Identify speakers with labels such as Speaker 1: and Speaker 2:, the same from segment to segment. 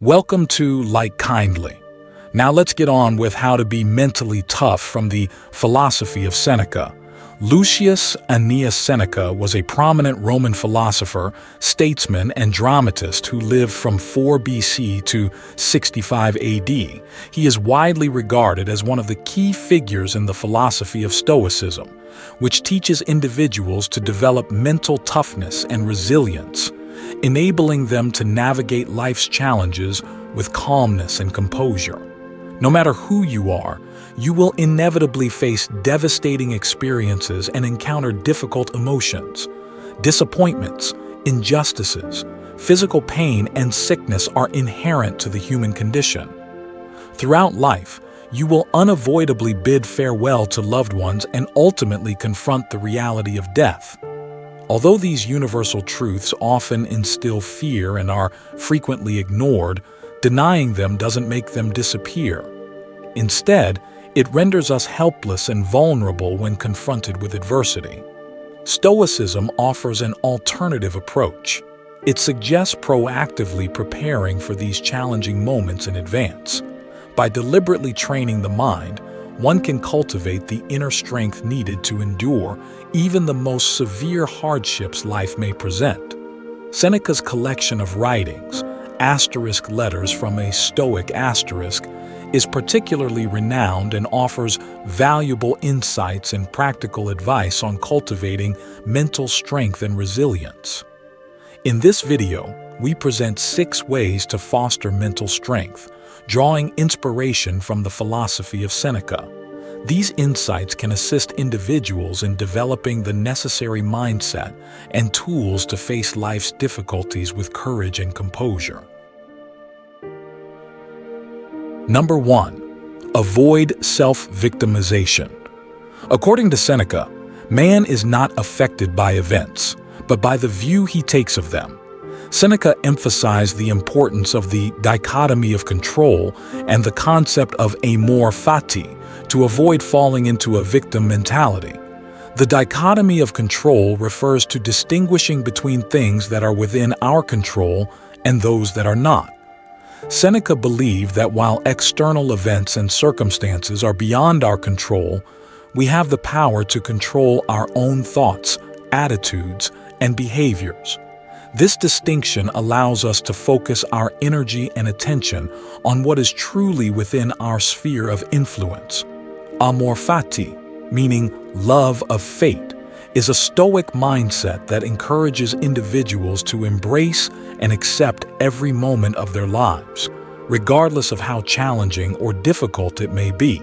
Speaker 1: Welcome to Like Kindly. Now let's get on with how to be mentally tough from the philosophy of Seneca. Lucius Annaeus Seneca was a prominent Roman philosopher, statesman, and dramatist who lived from 4 BC to 65 AD. He is widely regarded as one of the key figures in the philosophy of Stoicism, which teaches individuals to develop mental toughness and resilience, enabling them to navigate life's challenges with calmness and composure. No matter who you are, you will inevitably face devastating experiences and encounter difficult emotions. Disappointments, injustices, physical pain, and sickness are inherent to the human condition. Throughout life, you will unavoidably bid farewell to loved ones and ultimately confront the reality of death. Although these universal truths often instill fear and are frequently ignored, denying them doesn't make them disappear. Instead, it renders us helpless and vulnerable when confronted with adversity. Stoicism offers an alternative approach. It suggests proactively preparing for these challenging moments in advance. By deliberately training the mind, one can cultivate the inner strength needed to endure even the most severe hardships life may present. Seneca's collection of writings, Asterisk Letters from a Stoic Asterisk, is particularly renowned and offers valuable insights and practical advice on cultivating mental strength and resilience. In this video, we present 6 ways to foster mental strength, drawing inspiration from the philosophy of Seneca. These insights can assist individuals in developing the necessary mindset and tools to face life's difficulties with courage and composure. Number 1. Avoid self-victimization. According to Seneca, man is not affected by events, but by the view he takes of them. Seneca emphasized the importance of the dichotomy of control and the concept of amor fati to avoid falling into a victim mentality. The dichotomy of control refers to distinguishing between things that are within our control and those that are not. Seneca believed that while external events and circumstances are beyond our control, we have the power to control our own thoughts, attitudes, and behaviors. This distinction allows us to focus our energy and attention on what is truly within our sphere of influence. Amor fati, meaning love of fate, is a Stoic mindset that encourages individuals to embrace and accept every moment of their lives, regardless of how challenging or difficult it may be.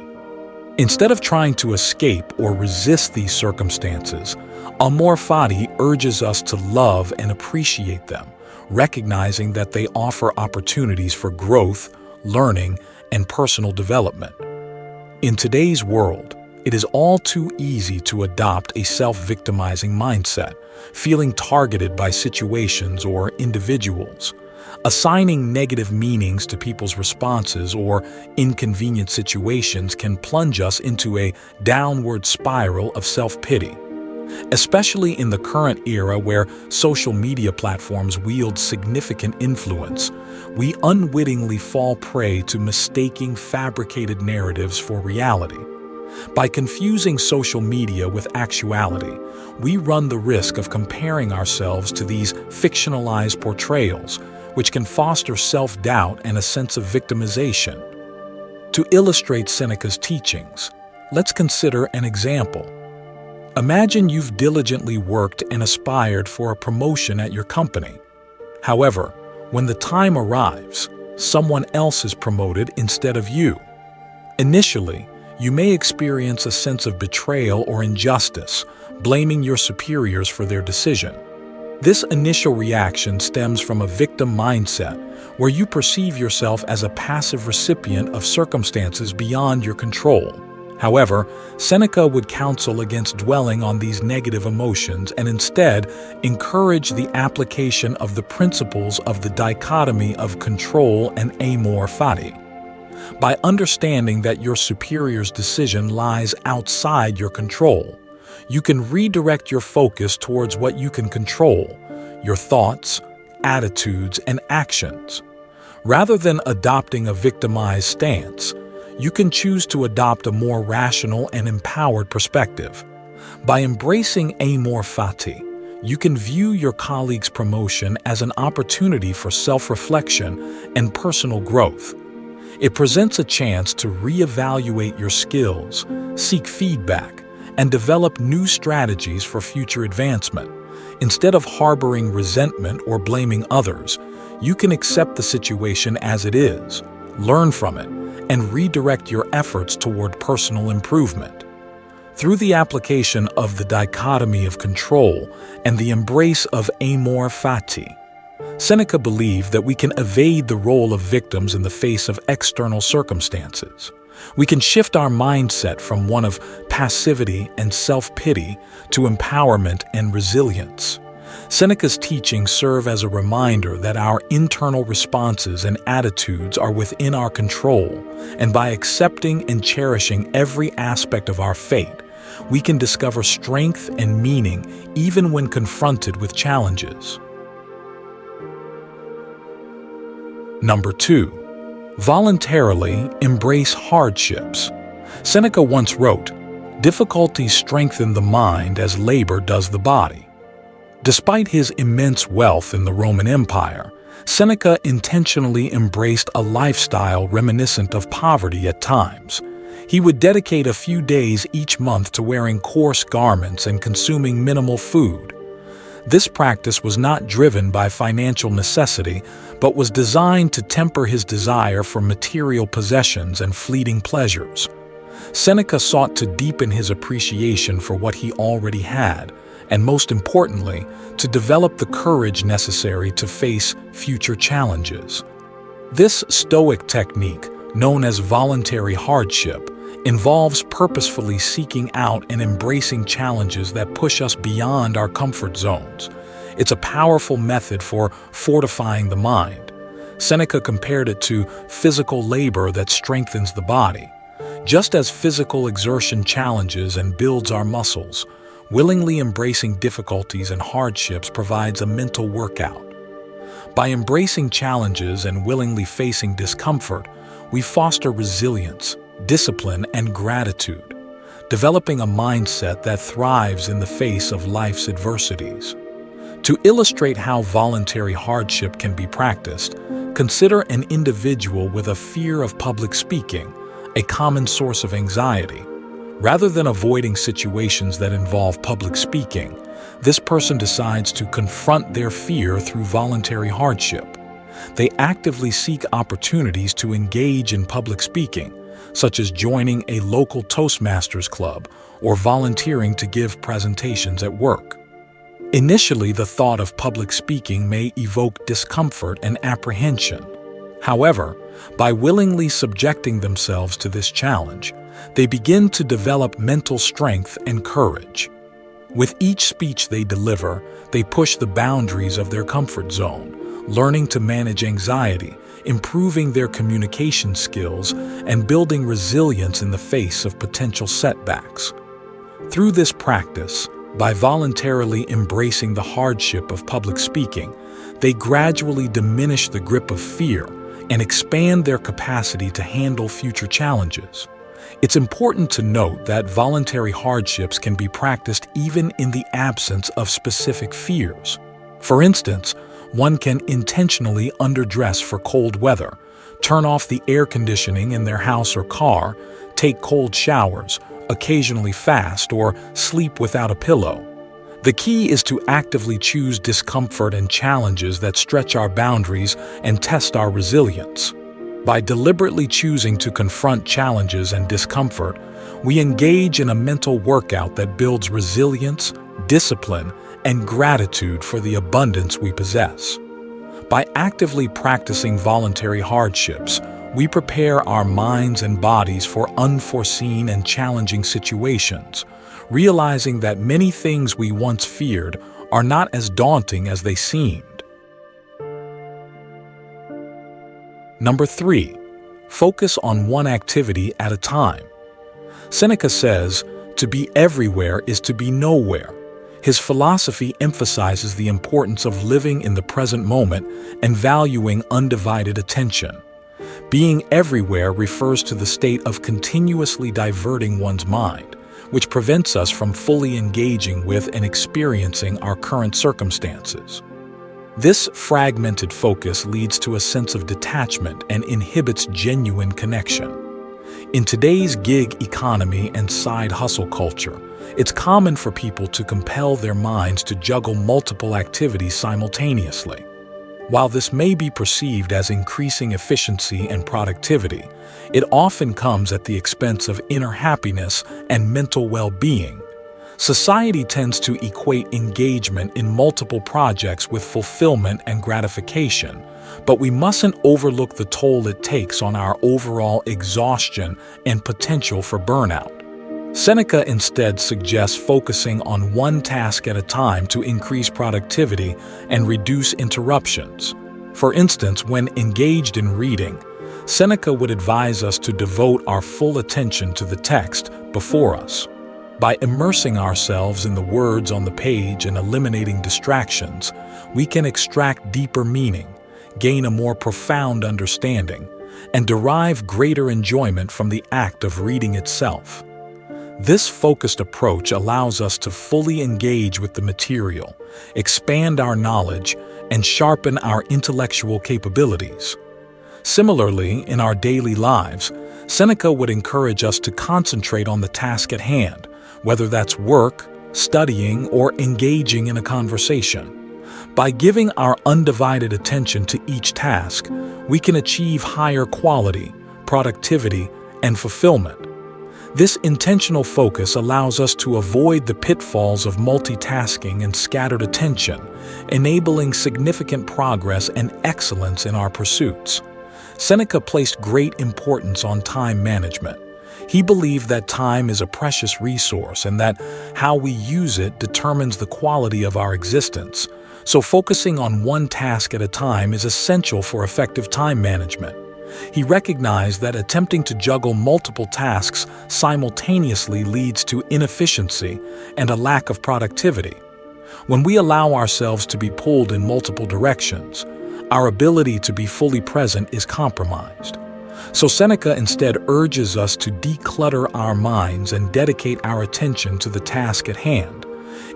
Speaker 1: Instead of trying to escape or resist these circumstances, amor fati urges us to love and appreciate them, recognizing that they offer opportunities for growth, learning, and personal development. In today's world, it is all too easy to adopt a self-victimizing mindset, feeling targeted by situations or individuals. Assigning negative meanings to people's responses or inconvenient situations can plunge us into a downward spiral of self-pity. Especially in the current era where social media platforms wield significant influence, we unwittingly fall prey to mistaking fabricated narratives for reality. By confusing social media with actuality, we run the risk of comparing ourselves to these fictionalized portrayals, which can foster self-doubt and a sense of victimization. To illustrate Seneca's teachings, let's consider an example. Imagine you've diligently worked and aspired for a promotion at your company. However, when the time arrives, someone else is promoted instead of you. Initially, you may experience a sense of betrayal or injustice, blaming your superiors for their decision. This initial reaction stems from a victim mindset, where you perceive yourself as a passive recipient of circumstances beyond your control. However, Seneca would counsel against dwelling on these negative emotions and instead encourage the application of the principles of the dichotomy of control and amor fati. By understanding that your superior's decision lies outside your control, you can redirect your focus towards what you can control: your thoughts, attitudes, and actions. Rather than adopting a victimized stance, you can choose to adopt a more rational and empowered perspective. By embracing amor fati, you can view your colleague's promotion as an opportunity for self-reflection and personal growth. It presents a chance to reevaluate your skills, seek feedback, and develop new strategies for future advancement. Instead of harboring resentment or blaming others, you can accept the situation as it is, learn from it, and redirect your efforts toward personal improvement. Through the application of the dichotomy of control and the embrace of amor fati, Seneca believed that we can evade the role of victims in the face of external circumstances. We can shift our mindset from one of passivity and self-pity to empowerment and resilience. Seneca's teachings serve as a reminder that our internal responses and attitudes are within our control, and by accepting and cherishing every aspect of our fate, we can discover strength and meaning even when confronted with challenges. Number 2. Voluntarily embrace hardships. Seneca once wrote, "Difficulties strengthen the mind as labor does the body." Despite his immense wealth in the Roman Empire, Seneca intentionally embraced a lifestyle reminiscent of poverty at times. He would dedicate a few days each month to wearing coarse garments and consuming minimal food. This practice was not driven by financial necessity, but was designed to temper his desire for material possessions and fleeting pleasures. Seneca sought to deepen his appreciation for what he already had, and most importantly, to develop the courage necessary to face future challenges. This Stoic technique, known as voluntary hardship, involves purposefully seeking out and embracing challenges that push us beyond our comfort zones. It's a powerful method for fortifying the mind. Seneca compared it to physical labor that strengthens the body. Just as physical exertion challenges and builds our muscles, willingly embracing difficulties and hardships provides a mental workout. By embracing challenges and willingly facing discomfort, we foster resilience, discipline, and gratitude, developing a mindset that thrives in the face of life's adversities. To illustrate how voluntary hardship can be practiced, consider an individual with a fear of public speaking, a common source of anxiety. Rather than avoiding situations that involve public speaking, this person decides to confront their fear through voluntary hardship. They actively seek opportunities to engage in public speaking, such as joining a local Toastmasters club or volunteering to give presentations at work. Initially, the thought of public speaking may evoke discomfort and apprehension. However, by willingly subjecting themselves to this challenge, they begin to develop mental strength and courage. With each speech they deliver, they push the boundaries of their comfort zone, learning to manage anxiety, improving their communication skills, and building resilience in the face of potential setbacks. Through this practice, by voluntarily embracing the hardship of public speaking, they gradually diminish the grip of fear and expand their capacity to handle future challenges. It's important to note that voluntary hardships can be practiced even in the absence of specific fears. For instance, one can intentionally underdress for cold weather, turn off the air conditioning in their house or car, take cold showers, occasionally fast, or sleep without a pillow. The key is to actively choose discomfort and challenges that stretch our boundaries and test our resilience. By deliberately choosing to confront challenges and discomfort, we engage in a mental workout that builds resilience, discipline, and gratitude for the abundance we possess. By actively practicing voluntary hardships, we prepare our minds and bodies for unforeseen and challenging situations, realizing that many things we once feared are not as daunting as they seemed. Number 3. Focus on one activity at a time. Seneca says, "To be everywhere is to be nowhere." His philosophy emphasizes the importance of living in the present moment and valuing undivided attention. Being everywhere refers to the state of continuously diverting one's mind, which prevents us from fully engaging with and experiencing our current circumstances. This fragmented focus leads to a sense of detachment and inhibits genuine connection. In today's gig economy and side hustle culture, it's common for people to compel their minds to juggle multiple activities simultaneously. While this may be perceived as increasing efficiency and productivity, it often comes at the expense of inner happiness and mental well-being. Society tends to equate engagement in multiple projects with fulfillment and gratification, but we mustn't overlook the toll it takes on our overall exhaustion and potential for burnout. Seneca instead suggests focusing on one task at a time to increase productivity and reduce interruptions. For instance, when engaged in reading, Seneca would advise us to devote our full attention to the text before us. By immersing ourselves in the words on the page and eliminating distractions, we can extract deeper meaning, gain a more profound understanding, and derive greater enjoyment from the act of reading itself. This focused approach allows us to fully engage with the material, expand our knowledge, and sharpen our intellectual capabilities. Similarly, in our daily lives, Seneca would encourage us to concentrate on the task at hand, whether that's work, studying, or engaging in a conversation. By giving our undivided attention to each task, we can achieve higher quality, productivity, and fulfillment. This intentional focus allows us to avoid the pitfalls of multitasking and scattered attention, enabling significant progress and excellence in our pursuits. Seneca placed great importance on time management. He believed that time is a precious resource and that how we use it determines the quality of our existence. So focusing on one task at a time is essential for effective time management. He recognized that attempting to juggle multiple tasks simultaneously leads to inefficiency and a lack of productivity. When we allow ourselves to be pulled in multiple directions, our ability to be fully present is compromised. So Seneca instead urges us to declutter our minds and dedicate our attention to the task at hand.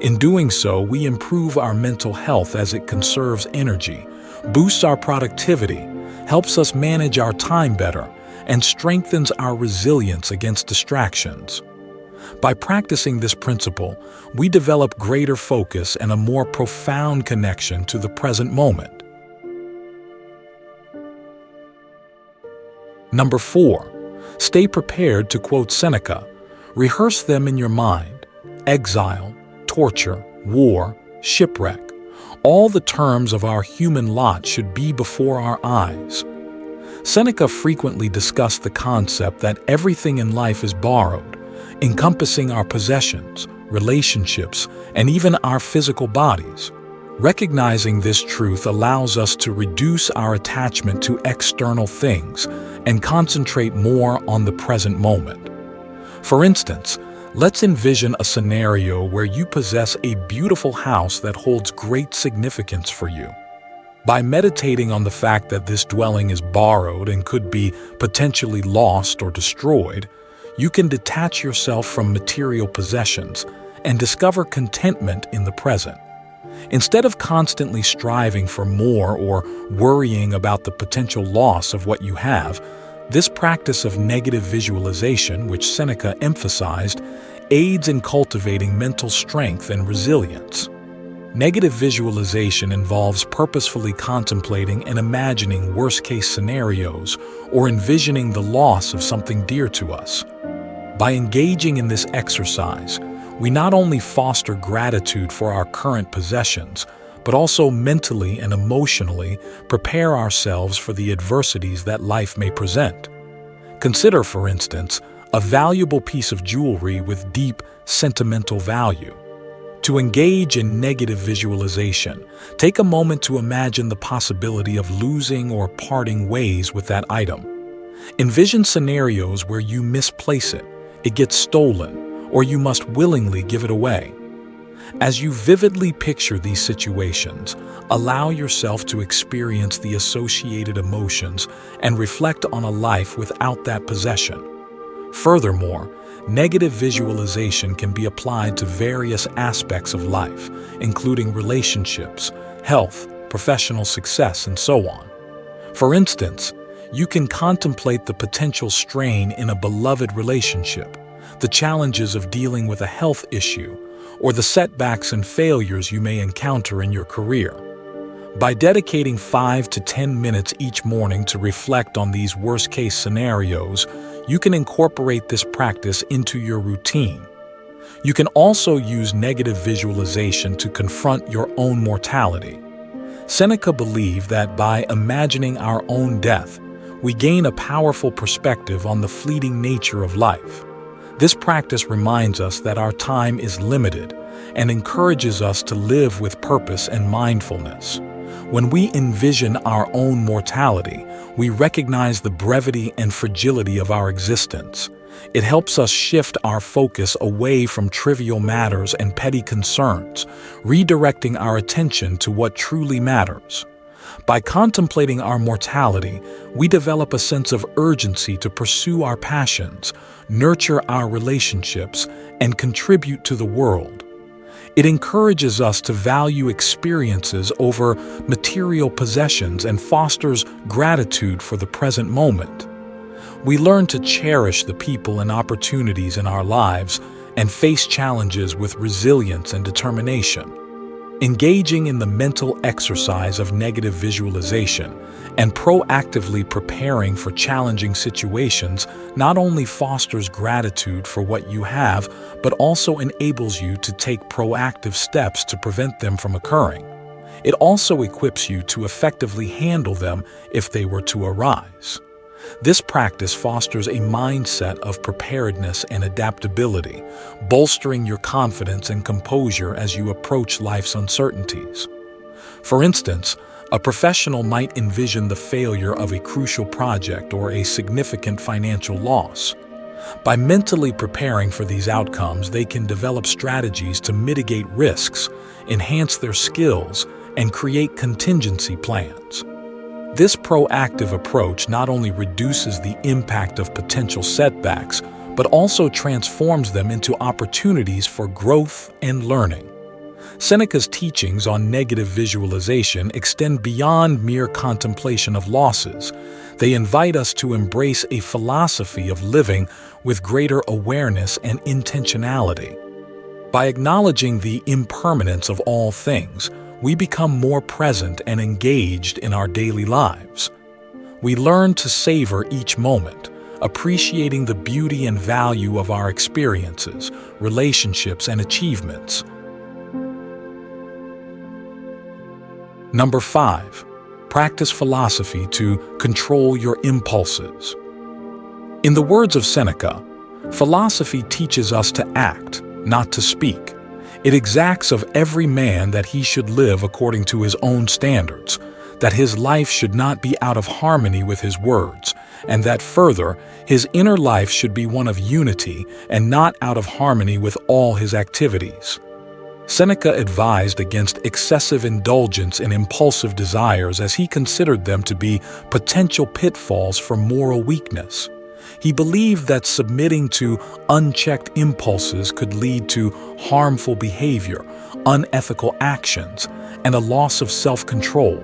Speaker 1: In doing so, we improve our mental health as it conserves energy, boosts our productivity, helps us manage our time better, and strengthens our resilience against distractions. By practicing this principle, we develop greater focus and a more profound connection to the present moment. Number 4. Stay prepared to quote Seneca. Rehearse them in your mind. Exile, torture, war, shipwreck. All the terms of our human lot should be before our eyes. Seneca frequently discussed the concept that everything in life is borrowed, encompassing our possessions, relationships, and even our physical bodies. Recognizing this truth allows us to reduce our attachment to external things and concentrate more on the present moment. For instance, let's envision a scenario where you possess a beautiful house that holds great significance for you. By meditating on the fact that this dwelling is borrowed and could be potentially lost or destroyed, you can detach yourself from material possessions and discover contentment in the present. Instead of constantly striving for more or worrying about the potential loss of what you have, this practice of negative visualization, which Seneca emphasized, aids in cultivating mental strength and resilience. Negative visualization involves purposefully contemplating and imagining worst-case scenarios or envisioning the loss of something dear to us. By engaging in this exercise, we not only foster gratitude for our current possessions, but also mentally and emotionally prepare ourselves for the adversities that life may present. Consider, for instance, a valuable piece of jewelry with deep sentimental value. To engage in negative visualization, take a moment to imagine the possibility of losing or parting ways with that item. Envision scenarios where you misplace it, it gets stolen, or you must willingly give it away. As you vividly picture these situations, allow yourself to experience the associated emotions and reflect on a life without that possession. Furthermore, negative visualization can be applied to various aspects of life, including relationships, health, professional success, and so on. For instance, you can contemplate the potential strain in a beloved relationship, the challenges of dealing with a health issue, or the setbacks and failures you may encounter in your career. By dedicating 5 to 10 minutes each morning to reflect on these worst-case scenarios, you can incorporate this practice into your routine. You can also use negative visualization to confront your own mortality. Seneca believed that by imagining our own death, we gain a powerful perspective on the fleeting nature of life. This practice reminds us that our time is limited and encourages us to live with purpose and mindfulness. When we envision our own mortality, we recognize the brevity and fragility of our existence. It helps us shift our focus away from trivial matters and petty concerns, redirecting our attention to what truly matters. By contemplating our mortality, we develop a sense of urgency to pursue our passions, nurture our relationships, and contribute to the world. It encourages us to value experiences over material possessions and fosters gratitude for the present moment. We learn to cherish the people and opportunities in our lives and face challenges with resilience and determination. Engaging in the mental exercise of negative visualization and proactively preparing for challenging situations not only fosters gratitude for what you have, but also enables you to take proactive steps to prevent them from occurring. It also equips you to effectively handle them if they were to arise. This practice fosters a mindset of preparedness and adaptability, bolstering your confidence and composure as you approach life's uncertainties. For instance, a professional might envision the failure of a crucial project or a significant financial loss. By mentally preparing for these outcomes, they can develop strategies to mitigate risks, enhance their skills, and create contingency plans. This proactive approach not only reduces the impact of potential setbacks, but also transforms them into opportunities for growth and learning. Seneca's teachings on negative visualization extend beyond mere contemplation of losses. They invite us to embrace a philosophy of living with greater awareness and intentionality. By acknowledging the impermanence of all things, we become more present and engaged in our daily lives. We learn to savor each moment, appreciating the beauty and value of our experiences, relationships, and achievements. Number 5. Practice philosophy to control your impulses. In the words of Seneca, philosophy teaches us to act, not to speak. It exacts of every man that he should live according to his own standards, that his life should not be out of harmony with his words, and that further, his inner life should be one of unity and not out of harmony with all his activities. Seneca advised against excessive indulgence in impulsive desires as he considered them to be potential pitfalls for moral weakness. He believed that submitting to unchecked impulses could lead to harmful behavior, unethical actions, and a loss of self-control.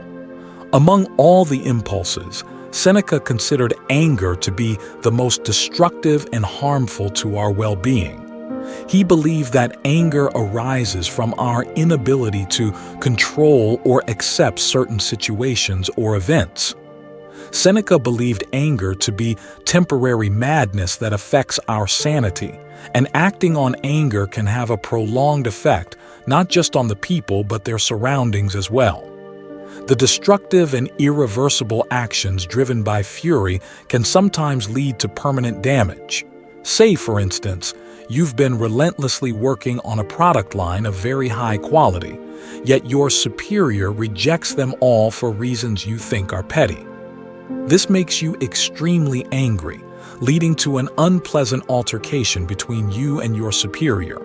Speaker 1: Among all the impulses, Seneca considered anger to be the most destructive and harmful to our well-being. He believed that anger arises from our inability to control or accept certain situations or events. Seneca believed anger to be temporary madness that affects our sanity, and acting on anger can have a prolonged effect not just on the people but their surroundings as well. The destructive and irreversible actions driven by fury can sometimes lead to permanent damage. Say, for instance, you've been relentlessly working on a product line of very high quality, yet your superior rejects them all for reasons you think are petty. This makes you extremely angry, leading to an unpleasant altercation between you and your superior.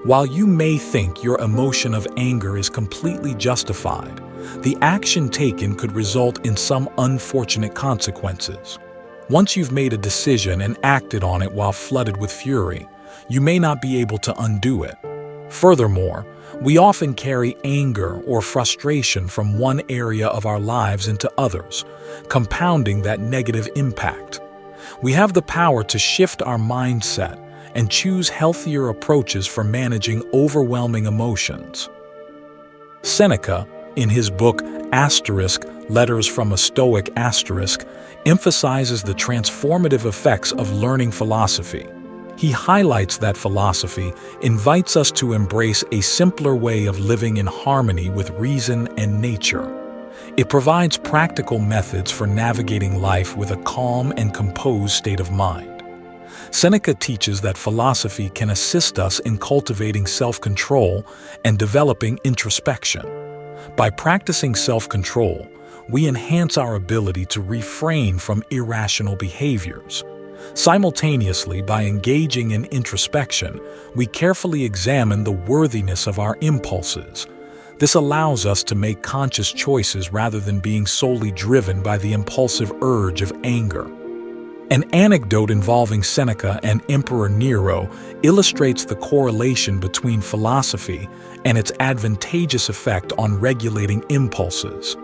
Speaker 1: While you may think your emotion of anger is completely justified, the action taken could result in some unfortunate consequences. Once you've made a decision and acted on it while flooded with fury, you may not be able to undo it. Furthermore, we often carry anger or frustration from one area of our lives into others, compounding that negative impact. We have the power to shift our mindset and choose healthier approaches for managing overwhelming emotions. Seneca, in his book Letters from a Stoic, emphasizes the transformative effects of learning philosophy. He highlights that philosophy invites us to embrace a simpler way of living in harmony with reason and nature. It provides practical methods for navigating life with a calm and composed state of mind. Seneca teaches that philosophy can assist us in cultivating self-control and developing introspection. By practicing self-control, we enhance our ability to refrain from irrational behaviors. Simultaneously, by engaging in introspection, we carefully examine the worthiness of our impulses. This allows us to make conscious choices rather than being solely driven by the impulsive urge of anger. An anecdote involving Seneca and Emperor Nero illustrates the correlation between philosophy and its advantageous effect on regulating impulses.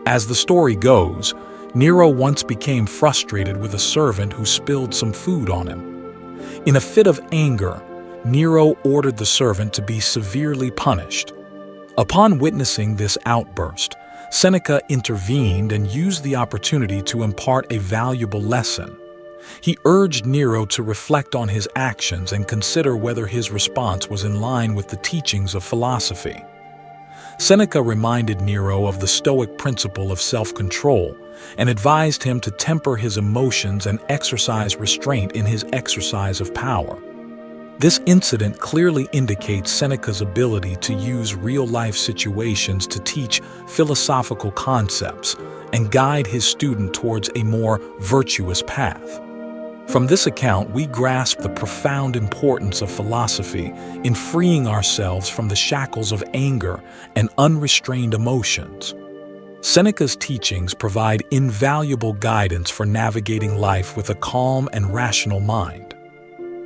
Speaker 1: As the story goes, Nero once became frustrated with a servant who spilled some food on him. In a fit of anger, Nero ordered the servant to be severely punished. Upon witnessing this outburst, Seneca intervened and used the opportunity to impart a valuable lesson. He urged Nero to reflect on his actions and consider whether his response was in line with the teachings of philosophy. Seneca reminded Nero of the Stoic principle of self-control and advised him to temper his emotions and exercise restraint in his exercise of power. This incident clearly indicates Seneca's ability to use real-life situations to teach philosophical concepts and guide his student towards a more virtuous path. From this account, we grasp the profound importance of philosophy in freeing ourselves from the shackles of anger and unrestrained emotions. Seneca's teachings provide invaluable guidance for navigating life with a calm and rational mind.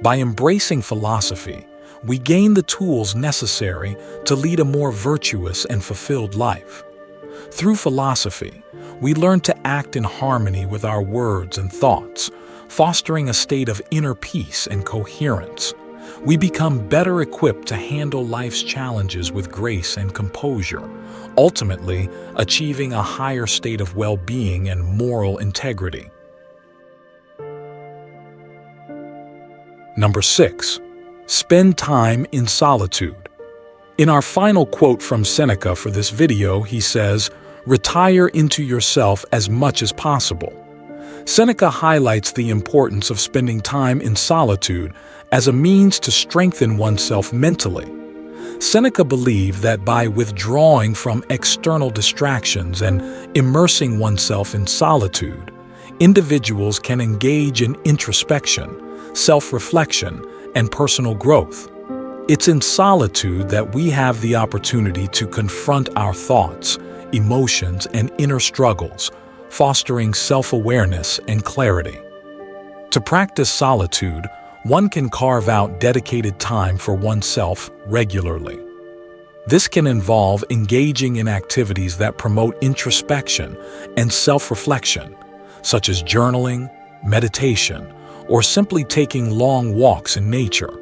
Speaker 1: By embracing philosophy, we gain the tools necessary to lead a more virtuous and fulfilled life. Through philosophy, we learn to act in harmony with our words and thoughts, fostering a state of inner peace and coherence. We become better equipped to handle life's challenges with grace and composure, ultimately achieving a higher state of well-being and moral integrity. Number 6. Spend time in solitude. In our final quote from Seneca for this video, he says, "Retire into yourself as much as possible." Seneca highlights the importance of spending time in solitude as a means to strengthen oneself mentally. Seneca believed that by withdrawing from external distractions and immersing oneself in solitude, individuals can engage in introspection, self-reflection, and personal growth. It's in solitude that we have the opportunity to confront our thoughts, emotions, and inner struggles, fostering self-awareness and clarity. To practice solitude, one can carve out dedicated time for oneself regularly. This can involve engaging in activities that promote introspection and self-reflection, such as journaling, meditation, or simply taking long walks in nature.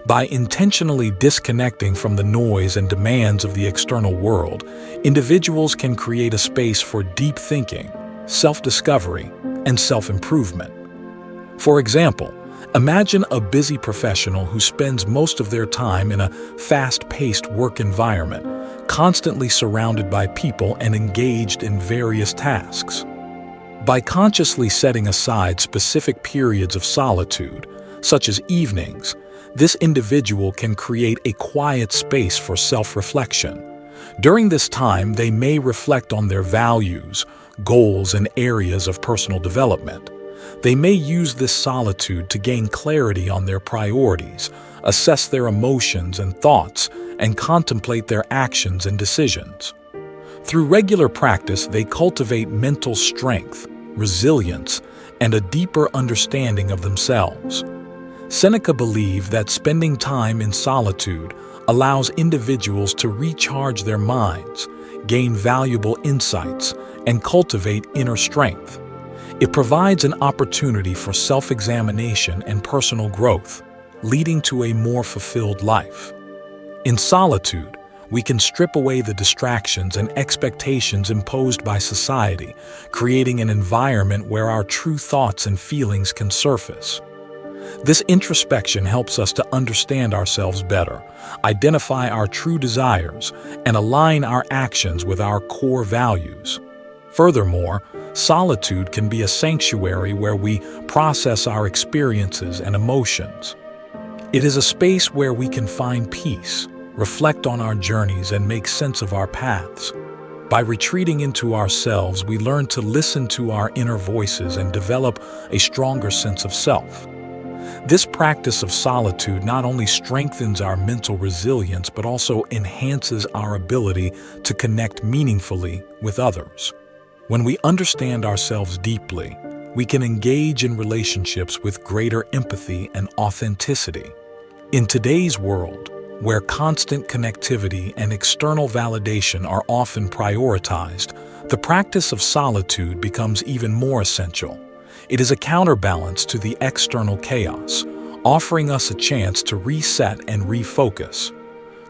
Speaker 1: By intentionally disconnecting from the noise and demands of the external world, individuals can create a space for deep thinking, self-discovery, and self-improvement. For example, imagine a busy professional who spends most of their time in a fast-paced work environment, constantly surrounded by people and engaged in various tasks. By consciously setting aside specific periods of solitude, such as evenings, this individual can create a quiet space for self-reflection. During this time, they may reflect on their values, goals, and areas of personal development. They may use this solitude to gain clarity on their priorities, assess their emotions and thoughts, and contemplate their actions and decisions. Through regular practice, they cultivate mental strength, resilience, and a deeper understanding of themselves. Seneca believed that spending time in solitude allows individuals to recharge their minds, gain valuable insights, and cultivate inner strength. It provides an opportunity for self-examination and personal growth, leading to a more fulfilled life. In solitude, we can strip away the distractions and expectations imposed by society, creating an environment where our true thoughts and feelings can surface. This introspection helps us to understand ourselves better, identify our true desires, and align our actions with our core values. Furthermore, solitude can be a sanctuary where we process our experiences and emotions. It is a space where we can find peace, reflect on our journeys, and make sense of our paths. By retreating into ourselves, we learn to listen to our inner voices and develop a stronger sense of self. This practice of solitude not only strengthens our mental resilience, but also enhances our ability to connect meaningfully with others. When we understand ourselves deeply, we can engage in relationships with greater empathy and authenticity. In today's world, where constant connectivity and external validation are often prioritized, the practice of solitude becomes even more essential. It is a counterbalance to the external chaos, offering us a chance to reset and refocus.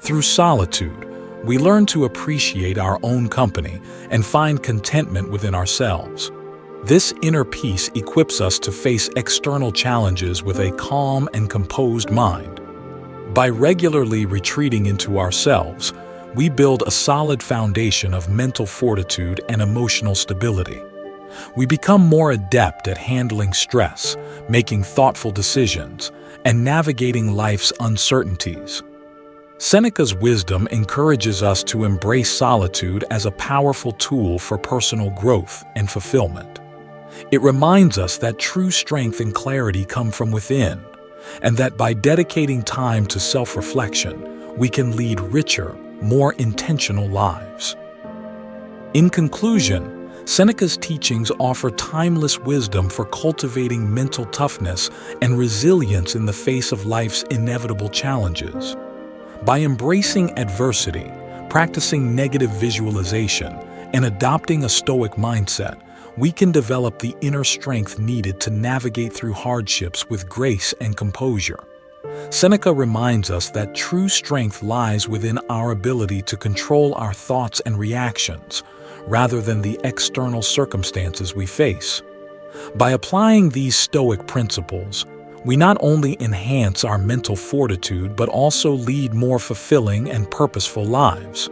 Speaker 1: Through solitude, we learn to appreciate our own company and find contentment within ourselves. This inner peace equips us to face external challenges with a calm and composed mind. By regularly retreating into ourselves, we build a solid foundation of mental fortitude and emotional stability. We become more adept at handling stress, making thoughtful decisions, and navigating life's uncertainties. Seneca's wisdom encourages us to embrace solitude as a powerful tool for personal growth and fulfillment. It reminds us that true strength and clarity come from within, and that by dedicating time to self-reflection, we can lead richer, more intentional lives. In conclusion, Seneca's teachings offer timeless wisdom for cultivating mental toughness and resilience in the face of life's inevitable challenges. By embracing adversity, practicing negative visualization, and adopting a Stoic mindset, we can develop the inner strength needed to navigate through hardships with grace and composure. Seneca reminds us that true strength lies within our ability to control our thoughts and reactions, rather than the external circumstances we face. By applying these Stoic principles, we not only enhance our mental fortitude but also lead more fulfilling and purposeful lives.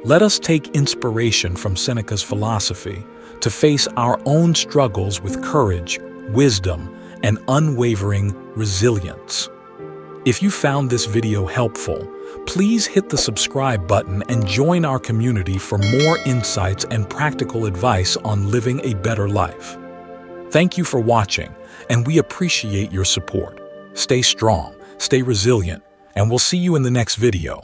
Speaker 1: Let us take inspiration from Seneca's philosophy to face our own struggles with courage, wisdom, and unwavering resilience. If you found this video helpful, please hit the subscribe button and join our community for more insights and practical advice on living a better life. Thank you for watching, and we appreciate your support. Stay strong, stay resilient, and we'll see you in the next video.